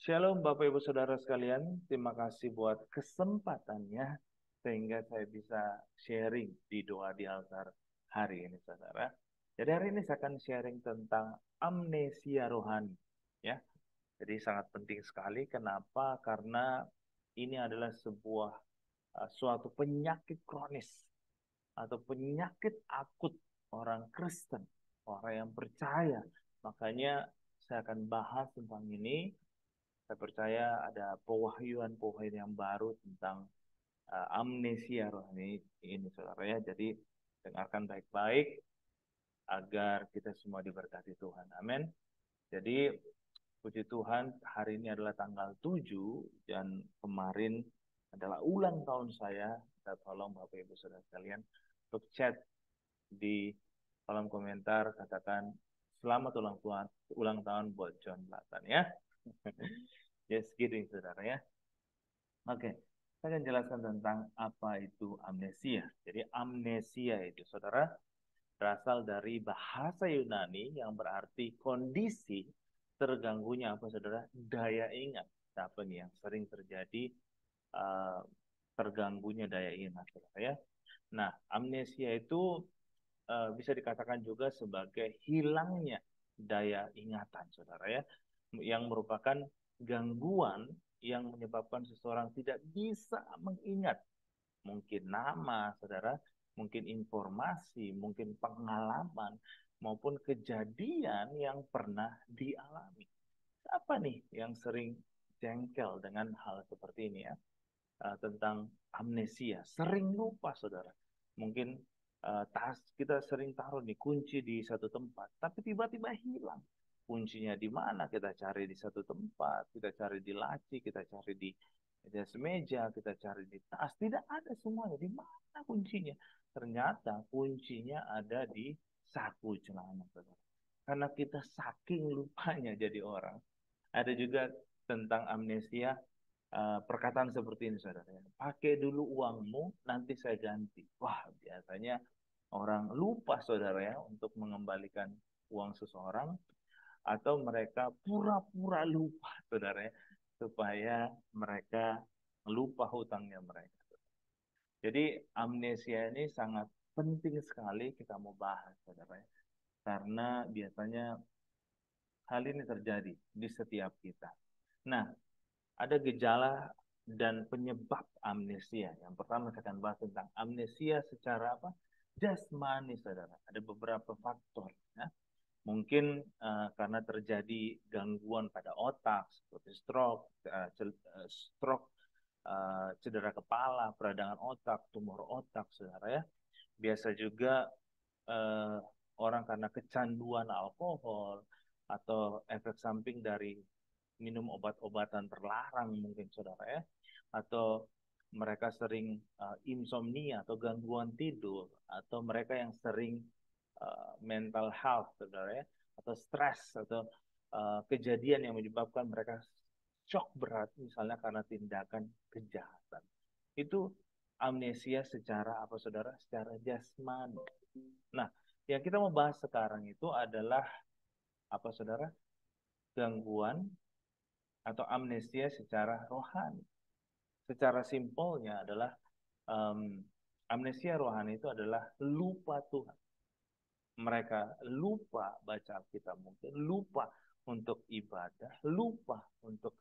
Shalom Bapak Ibu Saudara sekalian, terima kasih buat kesempatannya sehingga saya bisa sharing di doa di altar hari ini Saudara. Jadi hari ini saya akan sharing tentang amnesia rohani ya. Jadi sangat penting sekali, kenapa? Karena ini adalah sebuah suatu penyakit kronis atau penyakit akut orang Kristen, orang yang percaya. Makanya saya akan bahas tentang ini. Saya percaya ada pewahyuan-pewahyuan yang baru tentang amnesia rohani ini, saudara ya. Jadi dengarkan baik-baik agar kita semua diberkati Tuhan. Amin. Jadi puji Tuhan, hari ini adalah tanggal 7 dan kemarin adalah ulang tahun saya. Kita tolong Bapak Ibu Saudara sekalian untuk chat di kolom komentar, katakan selamat ulang tahun buat John Latan ya. Just kidding saudara ya. Oke, saya akan jelaskan tentang apa itu amnesia. Jadi amnesia itu saudara berasal dari bahasa Yunani yang berarti kondisi terganggunya apa saudara? Daya ingat. Apa nih yang sering terjadi, uh, terganggunya daya ingat saudara ya. Nah, amnesia itu bisa dikatakan juga sebagai hilangnya daya ingatan, saudara ya, yang merupakan gangguan yang menyebabkan seseorang tidak bisa mengingat mungkin nama, saudara, mungkin informasi, mungkin pengalaman, maupun kejadian yang pernah dialami. Apa nih yang sering jengkel dengan hal seperti ini ya? Tentang amnesia, sering lupa saudara. Mungkin tas kita sering taruh nih kunci di satu tempat, tapi tiba-tiba hilang. Kuncinya di mana? Kita cari di satu tempat, kita cari di laci, kita cari di meja, kita cari di tas, tidak ada semuanya. Di mana kuncinya? Ternyata kuncinya ada di saku celana, saudara. Karena kita saking lupanya jadi orang. Ada juga tentang amnesia, perkataan seperti ini saudara. Pakai dulu uangmu, nanti saya ganti. Wah, biasanya orang lupa saudara ya untuk mengembalikan uang seseorang, atau mereka pura-pura lupa saudara ya, supaya mereka lupa hutangnya mereka. Jadi amnesia ini sangat penting sekali kita mau bahas saudara ya. Karena biasanya hal ini terjadi di setiap kita. Nah, ada gejala dan penyebab amnesia. Yang pertama saya akan bahas tentang amnesia secara apa? Jasmani, saudara. Ada beberapa faktor. Ya. Mungkin karena terjadi gangguan pada otak seperti stroke, cedera kepala, peradangan otak, tumor otak, saudara ya. Biasa juga uh, orang karena kecanduan alkohol atau efek samping dari minum obat-obatan terlarang mungkin saudara ya, atau mereka sering insomnia atau gangguan tidur, atau mereka yang sering mental health saudara ya, atau stres, atau kejadian yang menyebabkan mereka shock berat misalnya karena tindakan kejahatan. Itu amnesia secara apa saudara? Secara jasmani. Nah, yang kita mau bahas sekarang itu adalah apa saudara? Gangguan atau amnesia secara rohani. Secara simpelnya adalah um, amnesia rohani itu adalah lupa Tuhan. Mereka lupa baca Alkitab, mungkin lupa untuk ibadah, lupa untuk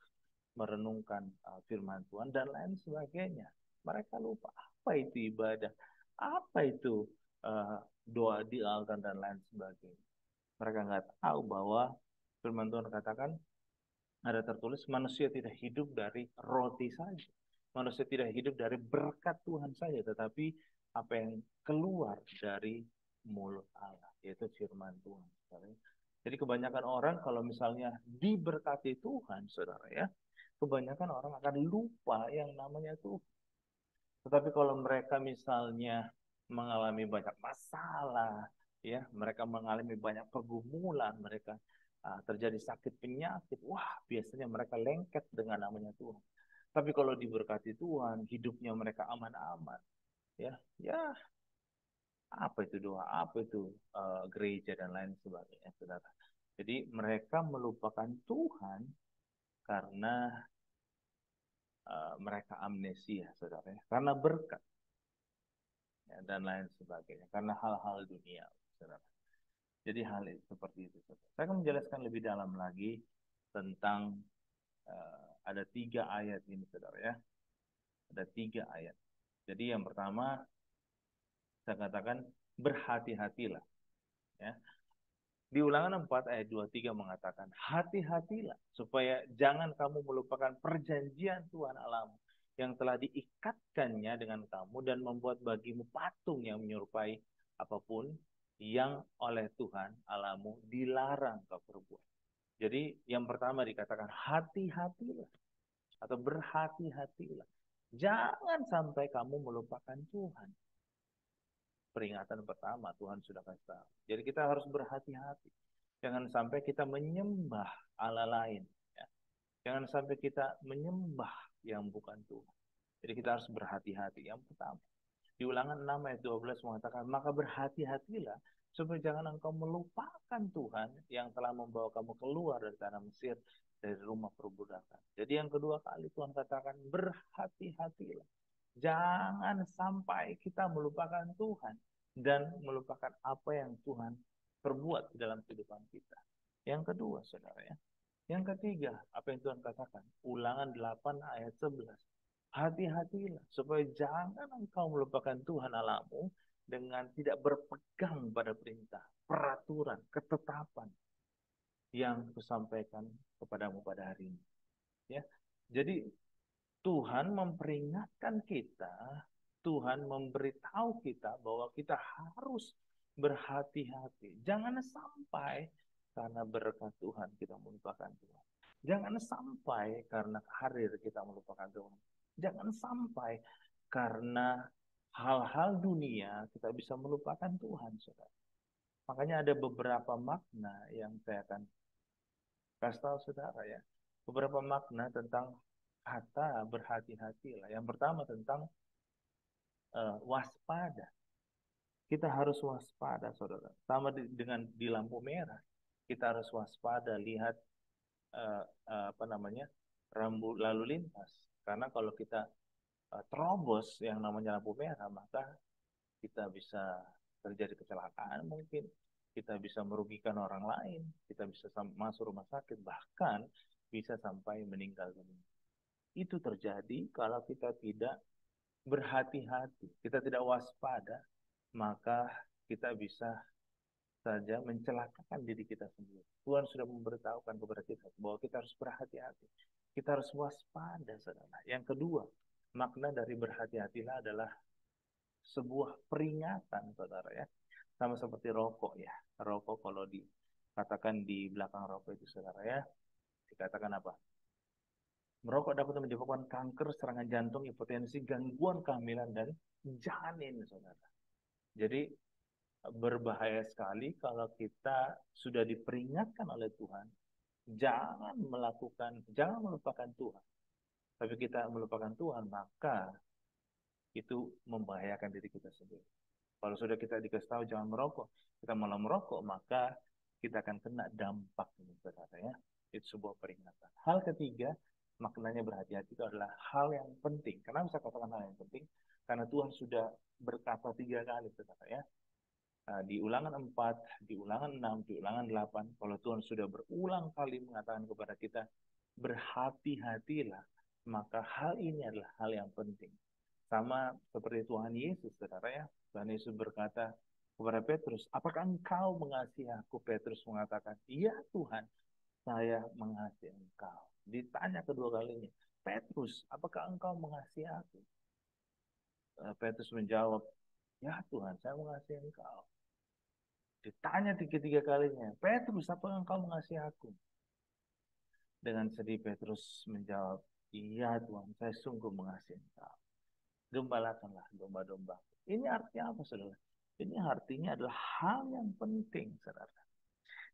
merenungkan firman Tuhan dan lain sebagainya. Mereka lupa apa itu ibadah, apa itu doa di altar dan lain sebagainya. Mereka nggak tahu bahwa firman Tuhan katakan, ada tertulis manusia tidak hidup dari roti saja. Manusia tidak hidup dari berkat Tuhan saja, tetapi apa yang keluar dari mulut Allah, yaitu firman Tuhan. Jadi kebanyakan orang kalau misalnya diberkati Tuhan, saudara ya, kebanyakan orang akan lupa yang namanya Tuhan. Tetapi kalau mereka misalnya mengalami banyak masalah, ya, mereka mengalami banyak pergumulan, mereka terjadi sakit penyakit, wah, biasanya mereka lengket dengan namanya Tuhan. Tapi kalau diberkati Tuhan, hidupnya mereka aman-aman, ya, ya, apa itu doa, apa itu gereja dan lain sebagainya, saudara. Jadi mereka melupakan Tuhan karena mereka amnesia, saudara, ya. Karena berkat, ya, dan lain sebagainya, karena hal-hal dunia, saudara. Jadi hal itu seperti itu, saudara. Saya akan menjelaskan lebih dalam lagi tentang ada 3 ayat ini, saudara, ya. Ada 3 ayat. Jadi yang pertama saya katakan berhati-hatilah, ya. Di Ulangan 4 ayat 23 mengatakan, hati-hatilah supaya jangan kamu melupakan perjanjian Tuhan Allahmu yang telah diikatkannya dengan kamu dan membuat bagimu patung yang menyerupai apapun yang oleh Tuhan Allahmu dilarang kau perbuat. Jadi yang pertama dikatakan hati-hatilah atau berhati-hatilah. Jangan sampai kamu melupakan Tuhan. Peringatan pertama Tuhan sudah kasih tahu. Jadi kita harus berhati-hati. Jangan sampai kita menyembah Allah lain. Ya. Jangan sampai kita menyembah yang bukan Tuhan. Jadi kita harus berhati-hati. Yang pertama. Di Ulangan 6 ayat 12 mengatakan, maka berhati-hatilah supaya jangan engkau melupakan Tuhan yang telah membawa kamu keluar dari tanah Mesir, dari rumah perbudakan. Jadi yang kedua kali Tuhan katakan, berhati-hatilah. Jangan sampai kita melupakan Tuhan dan melupakan apa yang Tuhan perbuat di dalam kehidupan kita. Yang kedua, saudara, ya. Yang ketiga, apa yang Tuhan katakan? Ulangan 8 ayat 11. Hati-hatilah supaya jangan engkau melupakan Tuhan Allahmu dengan tidak berpegang pada perintah, peraturan, ketetapan yang kusampaikan kepadamu pada hari ini. Ya. Jadi Tuhan memperingatkan kita, Tuhan memberitahu kita bahwa kita harus berhati-hati. Jangan sampai karena berkat Tuhan kita melupakan Tuhan. Jangan sampai karena karir kita melupakan Tuhan. Jangan sampai karena hal-hal dunia kita bisa melupakan Tuhan, saudara. Makanya ada beberapa makna yang saya akan kasih tahu saudara, ya. Beberapa makna tentang kata berhati-hatilah. Yang pertama tentang waspada. Kita harus waspada, saudara. Sama dengan di lampu merah, kita harus waspada lihat rambu lalu lintas. Karena kalau kita terobos yang namanya lampu merah, maka kita bisa terjadi kecelakaan mungkin. Kita bisa merugikan orang lain, kita bisa masuk rumah sakit, bahkan bisa sampai meninggal dunia. Itu terjadi kalau kita tidak berhati-hati, kita tidak waspada, maka kita bisa saja mencelakakan diri kita sendiri. Tuhan sudah memberitahukan kepada kita bahwa kita harus berhati-hati. Kita harus waspada, saudara. Yang kedua, makna dari berhati-hatilah adalah sebuah peringatan, saudara, ya. Sama seperti rokok, ya. Rokok kalau dikatakan di belakang rokok itu, saudara, ya, dikatakan apa? Merokok dapat menyebabkan kanker, serangan jantung, hipertensi, gangguan kehamilan, dan janin, saudara. Jadi berbahaya sekali kalau kita sudah diperingatkan oleh Tuhan, jangan melupakan Tuhan. Tapi kita melupakan Tuhan, maka itu membahayakan diri kita sendiri. Kalau sudah kita dikasih tahu jangan merokok, kita malah merokok, maka kita akan kena dampak ini, saudara, ya. Itu sebuah peringatan. Hal ketiga, maknanya berhati-hati itu adalah hal yang penting. Kenapa saya katakan hal yang penting? Karena Tuhan sudah berkata 3 kali, saudara, ya. Di Ulangan 4, di Ulangan 6, di Ulangan 8, kalau Tuhan sudah berulang kali mengatakan kepada kita, berhati-hatilah, maka hal ini adalah hal yang penting. Sama seperti Tuhan Yesus, saudara, ya. Tuhan Yesus berkata kepada Petrus, apakah engkau mengasihi aku? Petrus mengatakan, iya Tuhan, saya mengasihi engkau. Ditanya kedua kalinya, Petrus, apakah engkau mengasihi aku? Petrus menjawab, ya Tuhan, saya mengasihi engkau. Ditanya ketiga kalinya, Petrus, apakah engkau mengasihi aku? Dengan sedih Petrus menjawab, iya Tuhan, saya sungguh mengasihi engkau. Gembalakanlah domba-domba. Ini artinya apa, saudara? Ini artinya adalah hal yang penting, saudara.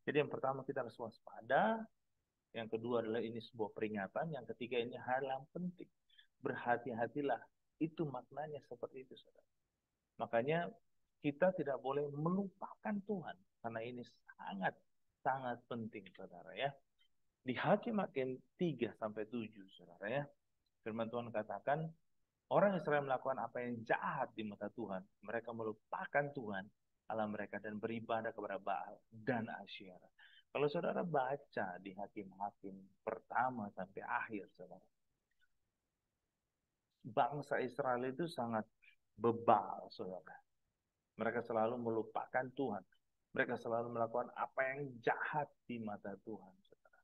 Jadi yang pertama kita harus waspada, yang kedua adalah ini sebuah peringatan, yang ketiga ini hal yang penting. Berhati-hatilah, itu maknanya seperti itu, saudara. Makanya kita tidak boleh melupakan Tuhan, karena ini sangat, sangat penting, saudara, ya. Di Hakim-Hakim 3-7, saudara ya, firman Tuhan katakan, orang Israel melakukan apa yang jahat di mata Tuhan. Mereka melupakan Tuhan, Allah mereka, dan beribadah kepada Baal dan Asyera. Kalau saudara baca di Hakim-Hakim pertama sampai akhir, saudara, bangsa Israel itu sangat bebal, saudara. Mereka selalu melupakan Tuhan. Mereka selalu melakukan apa yang jahat di mata Tuhan, saudara.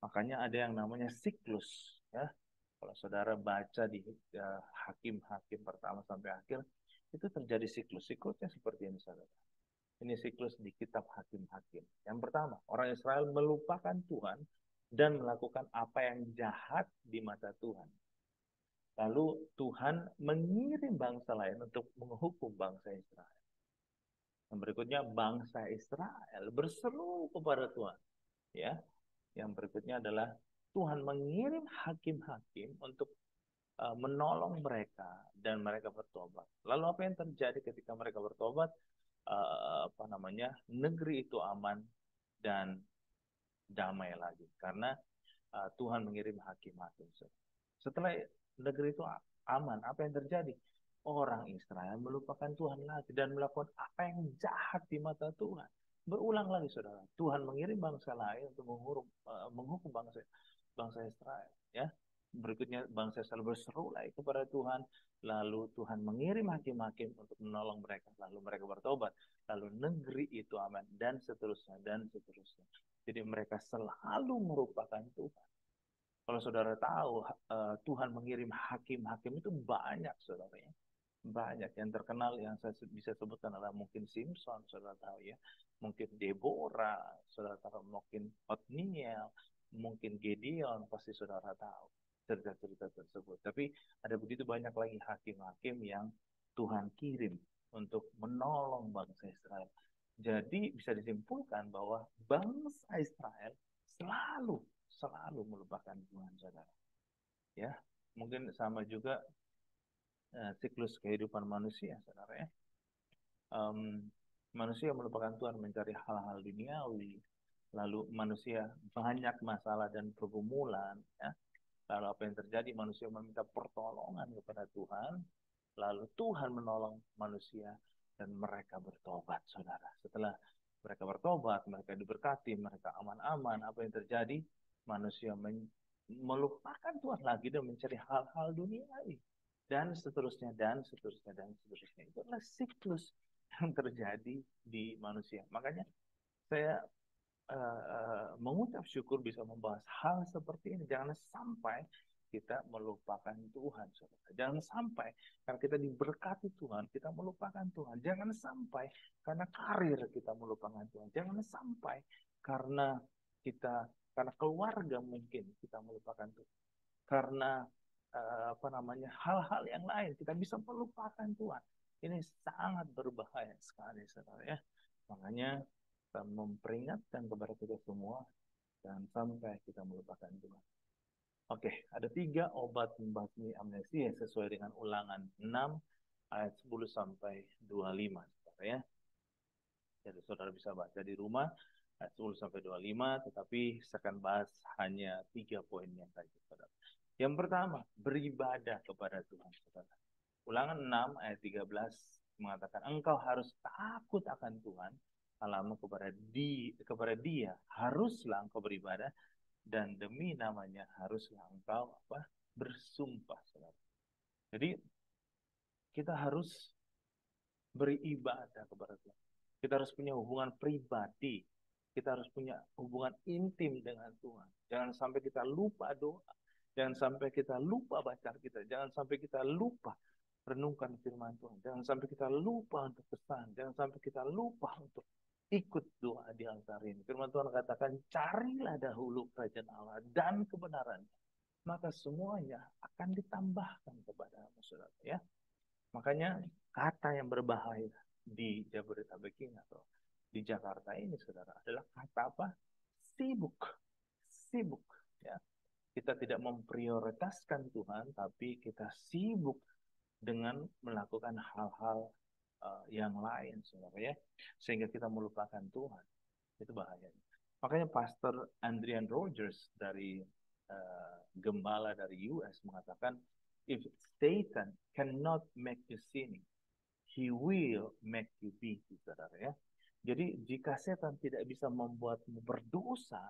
Makanya ada yang namanya siklus, ya. Kalau saudara baca di Hakim-Hakim pertama sampai akhir, itu terjadi siklus. Siklusnya seperti ini, saudara. Ini siklus di kitab Hakim-Hakim. Yang pertama, orang Israel melupakan Tuhan dan melakukan apa yang jahat di mata Tuhan. Lalu Tuhan mengirim bangsa lain untuk menghukum bangsa Israel. Yang berikutnya, bangsa Israel berseru kepada Tuhan. Ya, yang berikutnya adalah Tuhan mengirim hakim-hakim untuk menolong mereka dan mereka bertobat. Lalu apa yang terjadi ketika mereka bertobat? Negeri itu aman dan damai lagi karena Tuhan mengirim hakim-hakim. Setelah negeri itu aman, apa yang terjadi? Orang Israel melupakan Tuhan lagi dan melakukan apa yang jahat di mata Tuhan. Berulang lagi, saudara. Tuhan mengirim bangsa lain untuk menghukum bangsa Israel. Ya, berikutnya bangsa Israel berseru lagi kepada Tuhan. Lalu Tuhan mengirim hakim-hakim untuk menolong mereka. Lalu mereka bertobat. Lalu negeri itu aman dan seterusnya dan seterusnya. Jadi mereka selalu merupakan Tuhan. Kalau saudara tahu, Tuhan mengirim hakim-hakim itu banyak, saudara ya. Banyak. Yang terkenal yang saya bisa sebutkan adalah mungkin Simpson, saudara tahu ya. Mungkin Deborah, saudara tahu. Mungkin Otniel, mungkin Gideon, pasti saudara tahu cerita-cerita tersebut. Tapi ada begitu banyak lagi hakim-hakim yang Tuhan kirim untuk menolong bangsa Israel. Jadi bisa disimpulkan bahwa bangsa Israel selalu melupakan Tuhan, saudara. Ya, mungkin sama juga siklus kehidupan manusia, saudara ya. Manusia melupakan Tuhan, mencari hal-hal duniawi, lalu manusia banyak masalah dan pergumulan, ya. Lalu apa yang terjadi? Manusia meminta pertolongan kepada Tuhan, lalu Tuhan menolong manusia dan mereka bertobat, saudara. Setelah mereka bertobat, mereka diberkati, mereka aman-aman. Apa yang terjadi? Manusia melupakan Tuhan lagi dan mencari hal-hal duniawi. Dan seterusnya, dan seterusnya, dan seterusnya. Itu adalah siklus yang terjadi di manusia. Makanya saya mengucap syukur bisa membahas hal seperti ini. Jangan sampai kita melupakan Tuhan, saudara. Jangan sampai karena kita diberkati Tuhan, kita melupakan Tuhan. Jangan sampai karena karir kita melupakan Tuhan. Jangan sampai karena karena keluarga mungkin kita melupakan Tuhan. Karena hal-hal yang lain kita bisa melupakan Tuhan. Ini sangat berbahaya sekali, saudara ya. Makanya kita memperingatkan kepada kita semua dan sampai kita melupakan Tuhan. Oke, ada 3 obat membasmi amnesia sesuai dengan Ulangan 6 ayat 10 sampai 25, saudara ya. Jadi saudara bisa baca di rumah ayat 10 sampai 25, tetapi saya akan bahas hanya 3 poinnya saja, saudara. Yang pertama, beribadah kepada Tuhan, saudara. Ulangan 6 ayat 13 mengatakan, engkau harus takut akan Tuhan, Allahmu, kepada Dia haruslah engkau beribadah, dan demi namanya haruslah engkau bersumpah, saudara. Jadi kita harus beribadah kepada Tuhan. Kita harus punya hubungan pribadi. Kita harus punya hubungan intim dengan Tuhan. Jangan sampai kita lupa doa. Jangan sampai kita lupa baca kita. Jangan sampai kita lupa renungkan firman Tuhan. Jangan sampai kita lupa untuk pesan. Jangan sampai kita lupa untuk ikut doa di altar ini. Firman Tuhan katakan, carilah dahulu kerajaan Allah dan kebenarannya. Maka semuanya akan ditambahkan kepadamu, saudara ya. Makanya kata yang berbahaya di Jabodetabek ini atau di Jakarta ini, saudara, adalah kata apa? Sibuk. Sibuk. Ya. Kita tidak memprioritaskan Tuhan, tapi kita sibuk dengan melakukan hal-hal yang lain, saudara ya. Sehingga kita melupakan Tuhan. Itu bahayanya. Makanya Pastor Adrian Rogers dari gembala dari US mengatakan, if Satan cannot make you sinning, he will make you busy, saudara ya. Jadi jika setan tidak bisa membuatmu berdosa,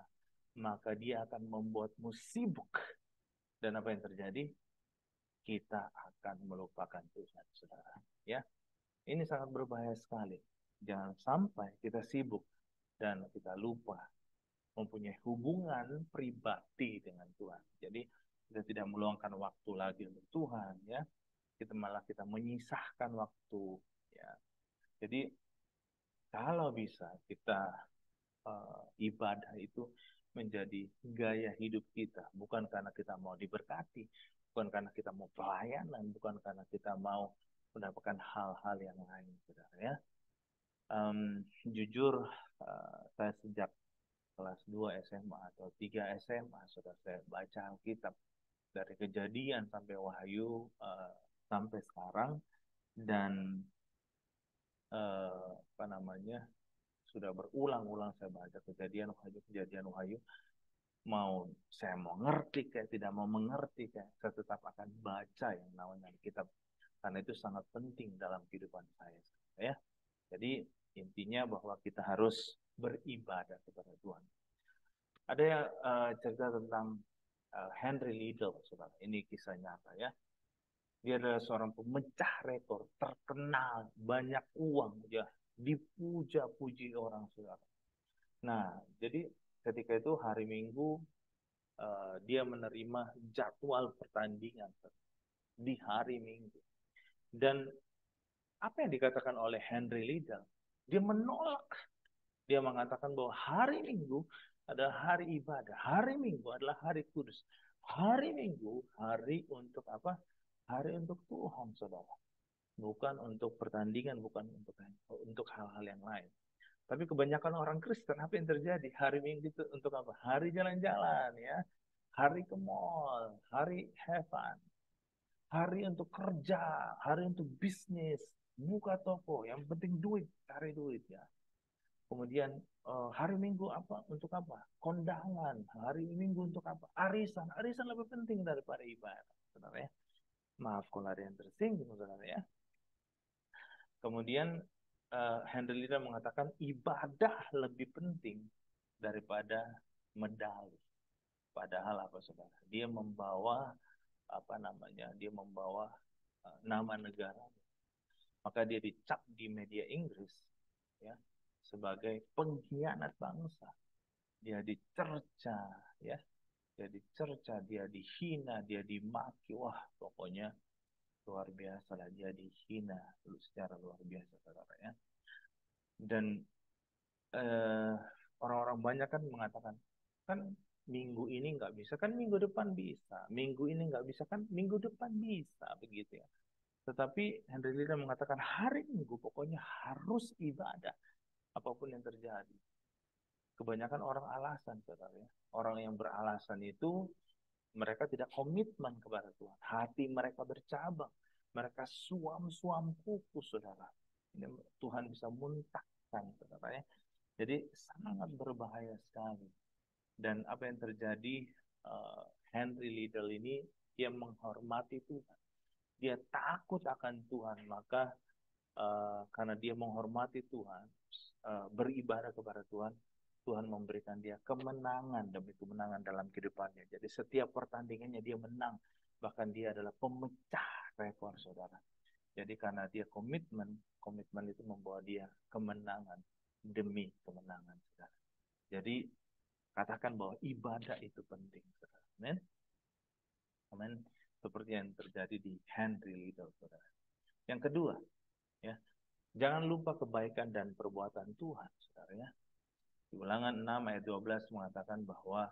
maka dia akan membuatmu sibuk. Dan apa yang terjadi? Kita akan melupakan Tuhan, saudara. Ya, ini sangat berbahaya sekali. Jangan sampai kita sibuk dan kita lupa mempunyai hubungan pribadi dengan Tuhan. Jadi kita tidak meluangkan waktu lagi untuk Tuhan, ya. Kita menyisahkan waktu, ya. Jadi kalau bisa kita ibadah itu menjadi gaya hidup kita, bukan karena kita mau diberkati, bukan karena kita mau pelayanan, bukan karena kita mau mendapatkan hal-hal yang lain, saudara ya. Jujur, saya sejak kelas 2 SMA atau 3 SMA sudah saya baca Alkitab dari Kejadian sampai Wahyu, sampai sekarang, dan apa namanya, sudah berulang-ulang saya baca kejadian Wahyu. Mau saya mau ngerti kayak tidak mau mengerti kayak, saya tetap akan baca yang namanya Alkitab, karena itu sangat penting dalam kehidupan saya, ya. Jadi intinya bahwa kita harus beribadah kepada Tuhan. Ada yang cerita tentang Henry Liddell, saudara. Ini kisah nyata, ya. Dia adalah seorang pemecah rekor terkenal, banyak uang, ya, dipuja-puji orang, saudara. Nah, jadi ketika itu hari Minggu, dia menerima jadwal pertandingan di hari Minggu. Dan apa yang dikatakan oleh Henry Liddell? Dia menolak. Dia mengatakan bahwa hari Minggu adalah hari ibadah. Hari Minggu adalah hari kudus. Hari Minggu, hari untuk apa? Hari untuk Tuhan, saudara. Bukan untuk pertandingan, bukan untuk hal-hal yang lain. Tapi kebanyakan orang Kristen, apa yang terjadi? Hari Minggu itu untuk apa? Hari jalan-jalan, ya. Hari ke mall, hari have fun, hari untuk kerja, hari untuk bisnis, buka toko, yang penting duit, cari duit, ya. Kemudian hari Minggu apa? Untuk apa? Kondangan. Hari Minggu untuk apa? Arisan. Arisan lebih penting daripada ibadah, saudara ya. Maaf kalau ada yang tersinggung, saudara ya. Kemudian Henry Liddell mengatakan ibadah lebih penting daripada medali. Padahal apa, saudara? Dia membawa apa namanya? Dia membawa nama negara. Maka dia dicap di media Inggris, ya, sebagai pengkhianat bangsa. Dia dicerca, ya. Dia dicerca, dia dihina, dia dimaki. Wah, pokoknya luar biasa lah, dia dihina secara luar biasa, saudara ya. Dan orang-orang banyak kan mengatakan, kan minggu ini nggak bisa, kan minggu depan bisa. Minggu ini nggak bisa, kan minggu depan bisa, begitu ya. Tetapi Henry Liddell mengatakan hari Minggu pokoknya harus ibadah, apapun yang terjadi. Kebanyakan orang alasan, saudara ya. Orang yang beralasan itu mereka tidak komitmen kepada Tuhan. Hati mereka bercabang. Mereka suam-suam kuku, saudara. Ini Tuhan bisa muntahkan, saudara ya. Jadi sangat berbahaya sekali. Dan apa yang terjadi, Henry Liddell ini, dia menghormati Tuhan. Dia takut akan Tuhan. Maka karena dia menghormati Tuhan, beribadah kepada Tuhan, Tuhan memberikan dia kemenangan demi kemenangan dalam kehidupannya. Jadi setiap pertandingannya dia menang. Bahkan dia adalah pemecah rekor, saudara. Jadi karena dia komitmen itu membawa dia kemenangan demi kemenangan, saudara. Jadi katakan bahwa ibadah itu penting, saudara. Amin. Amin. Seperti yang terjadi di Henry Liddell, saudara. Yang kedua, ya, jangan lupa kebaikan dan perbuatan Tuhan, saudara ya. Di Ulangan 6 ayat 12 mengatakan bahwa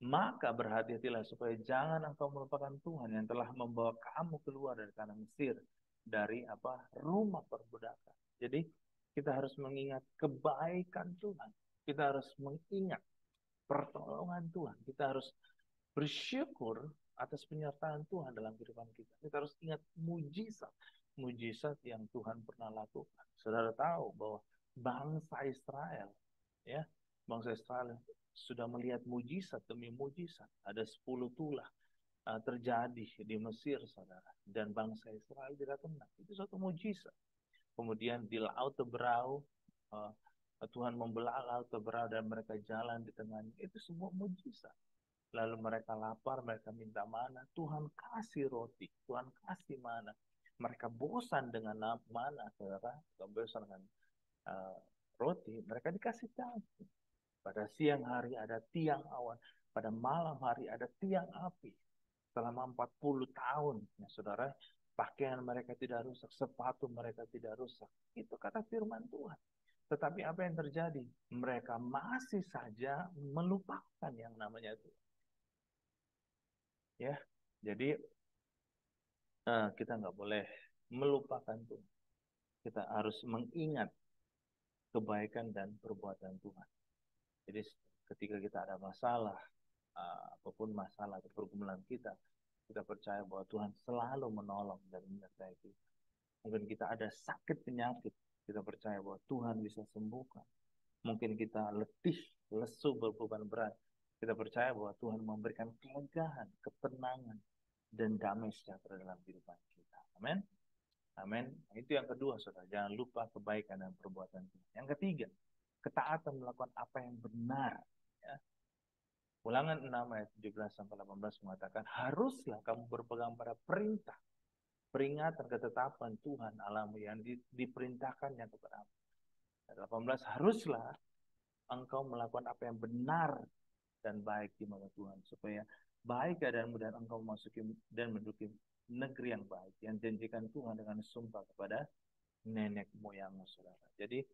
maka berhati-hatilah supaya jangan engkau melupakan Tuhan yang telah membawa kamu keluar dari tanah Mesir, dari apa? Rumah perbudakan. Jadi kita harus mengingat kebaikan Tuhan. Kita harus mengingat pertolongan Tuhan. Kita harus bersyukur atas penyertaan Tuhan dalam kehidupan kita. Kita harus ingat mujizat yang Tuhan pernah lakukan. Saudara tahu bahwa bangsa Israel, ya, Bangsa Israel sudah melihat mujizat demi mujizat. Ada 10 tulah terjadi di Mesir, saudara. Dan bangsa Israel tidak tenang. Itu suatu mujizat. Kemudian di Laut Teberau, uh, Tuhan membelah Laut Teberau dan mereka jalan di tengahnya. Itu semua mujizat. Lalu mereka lapar, mereka minta mana. Tuhan kasih roti, Tuhan kasih mana. Mereka bosan dengan mana, saudara. Bosan dengan uh, roti, mereka dikasih daging. Pada siang hari ada tiang awan, pada malam hari ada tiang api. Selama 40 tahun, ya saudara, pakaian mereka tidak rusak, sepatu mereka tidak rusak. Itu kata firman Tuhan. Tetapi apa yang terjadi? Mereka masih saja melupakan yang namanya itu. Ya, jadi kita nggak boleh melupakan Tuhan. Kita harus mengingat kebaikan dan perbuatan Tuhan. Jadi ketika kita ada masalah, apapun masalah atau pergumulan kita percaya bahwa Tuhan selalu menolong dan menyertai kita. Mungkin kita ada sakit penyakit, kita percaya bahwa Tuhan bisa sembuhkan. Mungkin kita letih, lesu, berbeban berat, kita percaya bahwa Tuhan memberikan kelegaan, ketenangan, dan damai sejahtera dalam kehidupan kita. Amin. Amin. Itu yang kedua, saudara. Jangan lupa kebaikan dan perbuatan Tuhan. Yang ketiga, ketaatan melakukan apa yang benar. Ya. Ulangan 6 ayat 17-18 mengatakan, haruslah kamu berpegang pada perintah, peringatan, ketetapan Tuhan Allahmu yang diperintahkannya kepadamu. Ayat 18, haruslah engkau melakukan apa yang benar dan baik di mata Tuhan, supaya baik keadaanmu dan engkau memasuki dan menduduki negeri yang baik yang janjikan Tuhan dengan sumpah kepada nenek moyangmu, saudara. Jadi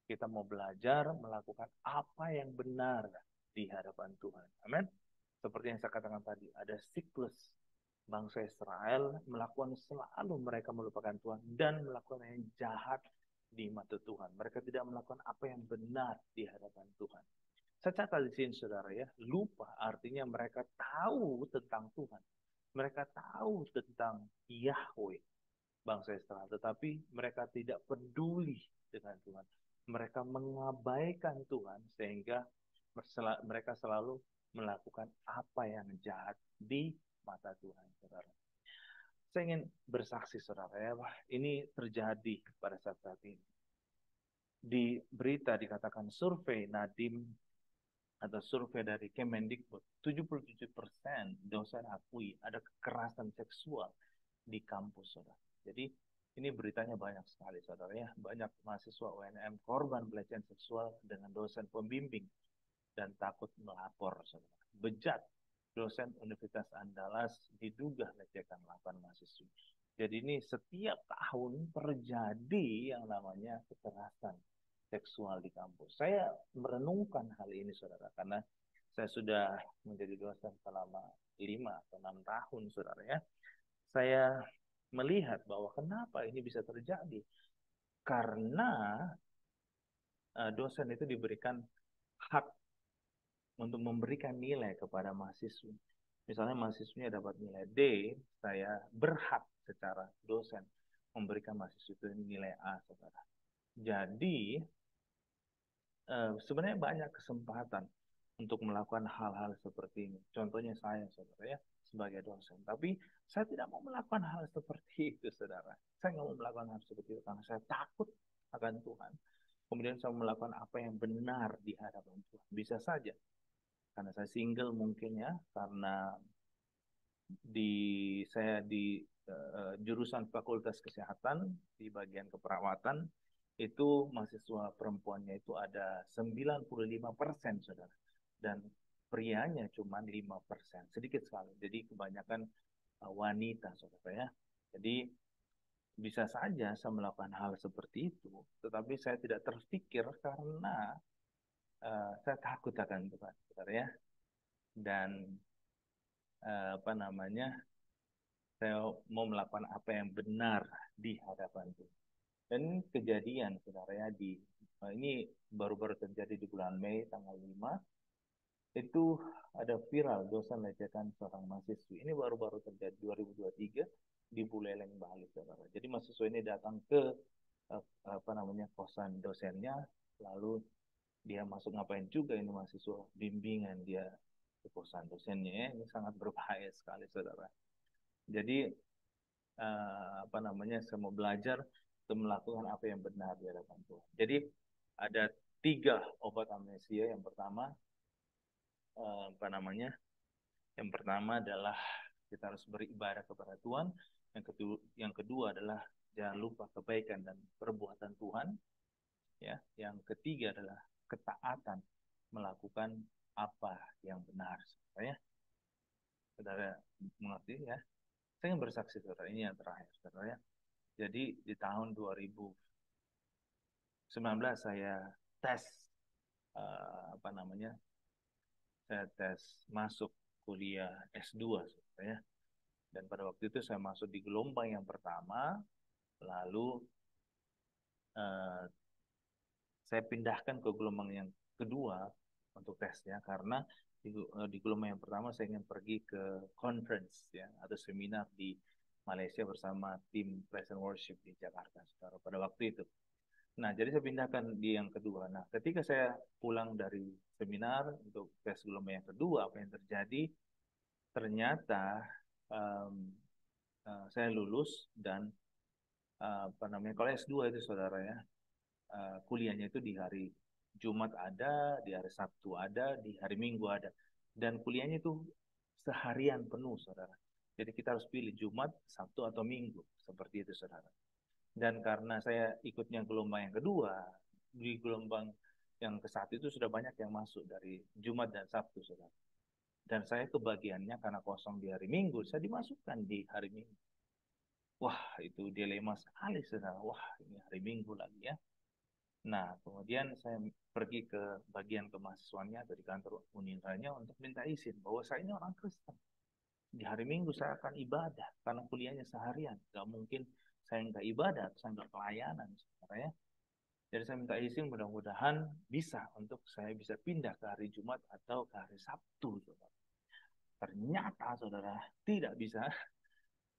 kita mau belajar melakukan apa yang benar di hadapan Tuhan. Amin. Seperti yang saya katakan tadi, ada siklus bangsa Israel melakukan, selalu mereka melupakan Tuhan dan melakukan yang jahat di mata Tuhan. Mereka tidak melakukan apa yang benar di hadapan Tuhan. Saya catat di sini, saudara, ya, lupa artinya mereka tahu tentang Tuhan. Mereka tahu tentang Yahweh, bangsa Israel, tetapi mereka tidak peduli dengan Tuhan. Mereka mengabaikan Tuhan sehingga mereka selalu melakukan apa yang jahat di mata Tuhan, saudara. Saya ingin bersaksi, saudara, ya, ini terjadi pada saat ini. Di berita dikatakan survei Nadim atau survei dari Kemendikbud, 77% dosen akui ada kekerasan seksual di kampus, saudara. Jadi ini beritanya banyak sekali, saudara, ya. Banyak mahasiswa UNM korban pelecehan seksual dengan dosen pembimbing dan takut melapor, saudara. Bejat, dosen Universitas Andalas diduga lecehkan 8 mahasiswa. Jadi ini setiap tahun terjadi yang namanya kekerasan seksual di kampus. Saya merenungkan hal ini, saudara, karena saya sudah menjadi dosen selama 5 atau 6 tahun, saudara, ya. Saya melihat bahwa kenapa ini bisa terjadi. Karena dosen itu diberikan hak untuk memberikan nilai kepada mahasiswa. Misalnya mahasiswanya dapat nilai D, saya berhak secara dosen memberikan mahasiswa itu nilai A, saudara. Jadi sebenarnya banyak kesempatan untuk melakukan hal-hal seperti ini. Contohnya saya, saudara, ya, sebagai dosen. Tapi saya tidak mau melakukan hal seperti itu, saudara. Saya nggak mau melakukan hal seperti itu karena saya takut akan Tuhan. Kemudian saya melakukan apa yang benar di hadapan Tuhan. Bisa saja karena saya single mungkin, ya, karena saya di jurusan Fakultas Kesehatan di bagian keperawatan itu mahasiswa perempuannya itu ada 95%, saudara, dan prianya cuma 5%, sedikit sekali. Jadi kebanyakan wanita, saudara, ya. Jadi bisa saja saya melakukan hal seperti itu, tetapi saya tidak terpikir karena saya takut akan Tuhan, saudara, ya. Dan apa namanya, saya mau melakukan apa yang benar di hadapan Tuhan. Dan kejadian, saudara, ya, ini baru-baru terjadi di bulan Mei tanggal 5, itu ada viral dosen lecehkan seorang mahasiswa. Ini baru-baru terjadi 2023 di Buleleng, Bali, saudara. Jadi mahasiswa ini datang ke apa namanya kosan dosennya, lalu dia masuk ngapain juga ini mahasiswa bimbingan, dia kosan dosennya ya, ini sangat berbahaya sekali saudara. Jadi apa namanya, saya mau belajar untuk melakukan apa yang benar di hadapan Tuhan. Jadi ada 3 obat amnesia. Yang pertama apa namanya, yang pertama adalah kita harus beribadah kepada Tuhan. Yang kedua adalah jangan lupa kebaikan dan perbuatan Tuhan. Ya, yang ketiga adalah ketaatan melakukan apa yang benar. Ya, saudara mengerti ya? Saya ingin bersaksi saudara, ini yang terakhir saudara ya. Jadi di tahun 2019 saya tes apa namanya? Saya tes masuk kuliah S2 saudara ya. Dan pada waktu itu saya masuk di gelombang yang pertama, lalu eh, saya pindahkan ke gelombang yang kedua untuk tesnya karena di gelombang yang pertama saya ingin pergi ke conference ya, atau seminar di Malaysia bersama tim Praise and Worship di Jakarta saudara, pada waktu itu. Nah, jadi saya pindahkan di yang kedua. Nah, ketika saya pulang dari seminar untuk tes gelombang yang kedua, apa yang terjadi? Ternyata saya lulus dan apa namanya, kalau S2 itu saudara ya, kuliahnya itu di hari Jumat ada, di hari Sabtu ada, di hari Minggu ada. Dan kuliahnya itu seharian penuh, saudara. Jadi kita harus pilih Jumat, Sabtu, atau Minggu. Seperti itu, saudara. Dan karena saya ikutnya gelombang yang kedua, di gelombang yang ke satu itu sudah banyak yang masuk dari Jumat dan Sabtu, saudara. Dan saya kebagiannya karena kosong di hari Minggu, saya dimasukkan di hari Minggu. Wah, itu dilema sekali, saudara. Wah, ini hari Minggu lagi ya. Nah, kemudian saya pergi ke bagian kemahasiswaannya atau di kantor Uniranya untuk minta izin bahwa saya ini orang Kristen. Di hari Minggu saya akan ibadah karena kuliahnya seharian. Gak mungkin saya nggak ibadah, saya nggak pelayanan sebenarnya. Jadi saya minta izin, mudah-mudahan bisa untuk saya bisa pindah ke hari Jumat atau ke hari Sabtu. Saudara. Ternyata saudara tidak bisa,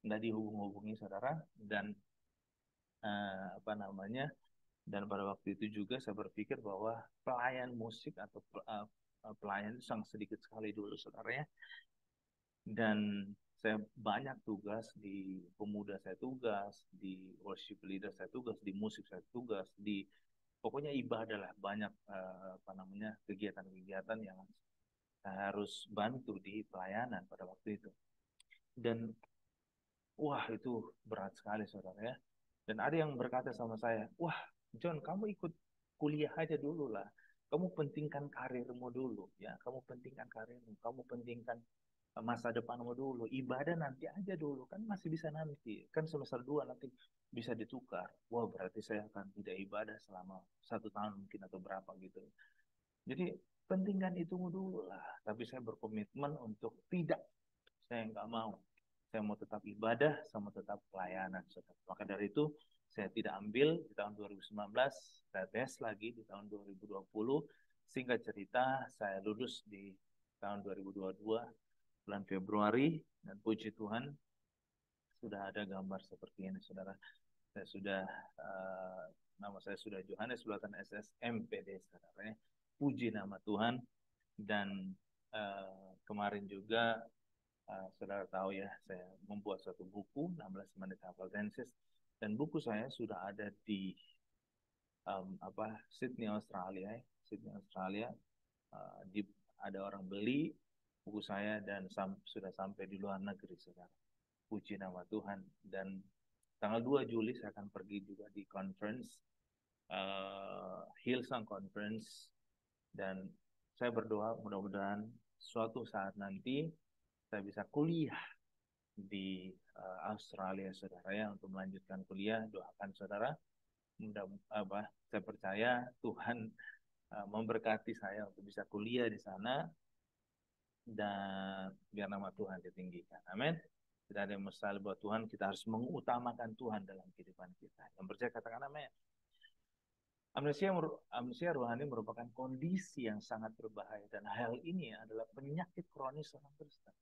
nggak dihubung-hubungi saudara, dan apa namanya, dan pada waktu itu juga saya berpikir bahwa pelayan musik atau pelayan itu sangat sedikit sekali dulu saudara ya. Dan saya banyak tugas di pemuda, saya tugas di worship leader, saya tugas di musik, saya tugas di pokoknya ibadah lah, banyak apa namanya, kegiatan-kegiatan yang saya harus bantu di pelayanan pada waktu itu. Dan wah, itu berat sekali saudara ya. Dan ada yang berkata sama saya, wah John, kamu ikut kuliah aja dulu lah. Kamu pentingkan karirmu dulu ya. Kamu pentingkan karirmu. Kamu pentingkan masa depanmu dulu. Ibadah nanti aja dulu. Kan masih bisa nanti. Kan semester 2 nanti bisa ditukar. Wah, berarti saya akan tidak ibadah selama 1 tahun mungkin atau berapa gitu. Jadi pentingkan itu dulu lah. Tapi saya berkomitmen untuk tidak. Saya nggak mau. Saya mau tetap ibadah, saya mau tetap pelayanan. Maka dari itu, saya tidak ambil di tahun 2019, saya tes lagi di tahun 2020. Singkat cerita, saya lulus di tahun 2022, bulan Februari, dan puji Tuhan, sudah ada gambar seperti ini, saudara. Saya sudah, nama saya sudah Johannes Sulatan SSMPD, saudara. Puji nama Tuhan. Dan kemarin juga saudara tahu ya, saya membuat suatu buku 16 menit hafal tenses, dan buku saya sudah ada di Sydney Australia, Sydney Australia. Ada orang beli buku saya dan sudah sampai di luar negeri saudara. Puji nama Tuhan. Dan tanggal 2 Juli saya akan pergi juga di conference, Hillsong Conference, dan saya berdoa mudah-mudahan suatu saat nanti saya bisa kuliah di Australia saudara ya, untuk melanjutkan kuliah. Doakan saudara, saya percaya Tuhan memberkati saya untuk bisa kuliah di sana, dan biar nama Tuhan ditinggikan. Amin. Tidak ada yang mustahil buat Tuhan. Kita harus mengutamakan Tuhan dalam kehidupan kita. Yang percaya katakan amin. Amnesia rohani merupakan kondisi yang sangat berbahaya, dan hal ini adalah penyakit kronis orang Kristen.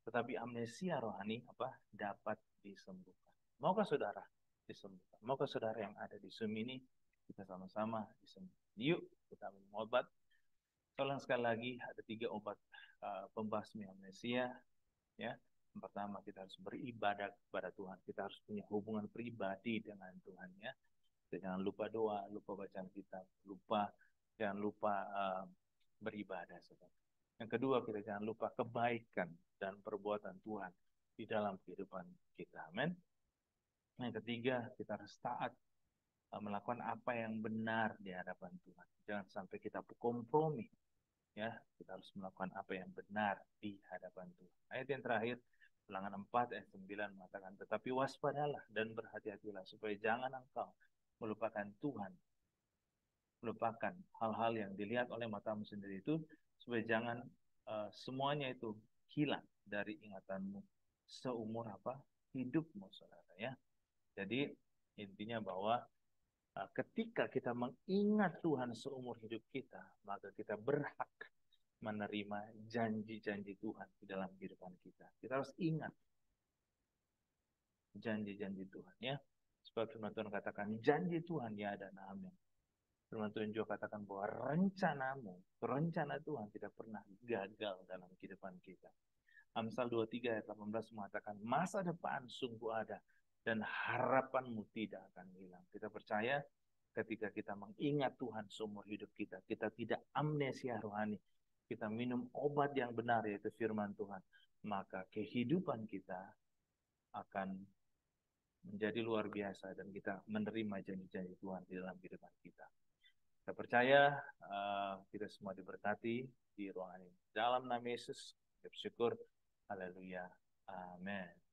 Tetapi amnesia rohani dapat disembuhkan. Maukah saudara disembuhkan? Maukah saudara yang ada di Zoom ini kita sama-sama disembuhkan. Yuk kita minum obat. Tolong sekali lagi ada 3 obat pembasmi amnesia. Ya, yang pertama kita harus beribadah kepada Tuhan. Kita harus punya hubungan pribadi dengan Tuhan ya. Kita jangan lupa doa, lupa bacaan kitab, jangan lupa beribadah. Saudara. Yang kedua kita jangan lupa kebaikan dan perbuatan Tuhan di dalam kehidupan kita. Amin. Yang ketiga kita harus taat melakukan apa yang benar di hadapan Tuhan. Jangan sampai kita kompromi. Ya, kita harus melakukan apa yang benar di hadapan Tuhan. Ayat yang terakhir, Ulangan 4 ayat 9 mengatakan, tetapi waspadalah dan berhati-hatilah supaya jangan engkau melupakan Tuhan, melupakan hal-hal yang dilihat oleh matamu sendiri itu, supaya jangan semuanya itu hilang dari ingatanmu seumur hidupmu, saudara ya. Jadi intinya bahwa ketika kita mengingat Tuhan seumur hidup kita, maka kita berhak menerima janji-janji Tuhan di dalam kehidupan kita. Kita harus ingat janji-janji Tuhan ya. Sebab firman Tuhan katakan janji Tuhan ya dan amin. Firman Tuhan juga katakan bahwa rencana Tuhan tidak pernah gagal dalam kehidupan kita. Amsal 23 ayat 18 mengatakan masa depan sungguh ada dan harapanmu tidak akan hilang. Kita percaya ketika kita mengingat Tuhan seumur hidup kita, kita tidak amnesia rohani, kita minum obat yang benar yaitu firman Tuhan, maka kehidupan kita akan menjadi luar biasa dan kita menerima janji-janji Tuhan di dalam kehidupan kita. Kita percaya kita semua diberkati di ruangan ini. Dalam nama Yesus, kita bersyukur. Haleluya. Amin.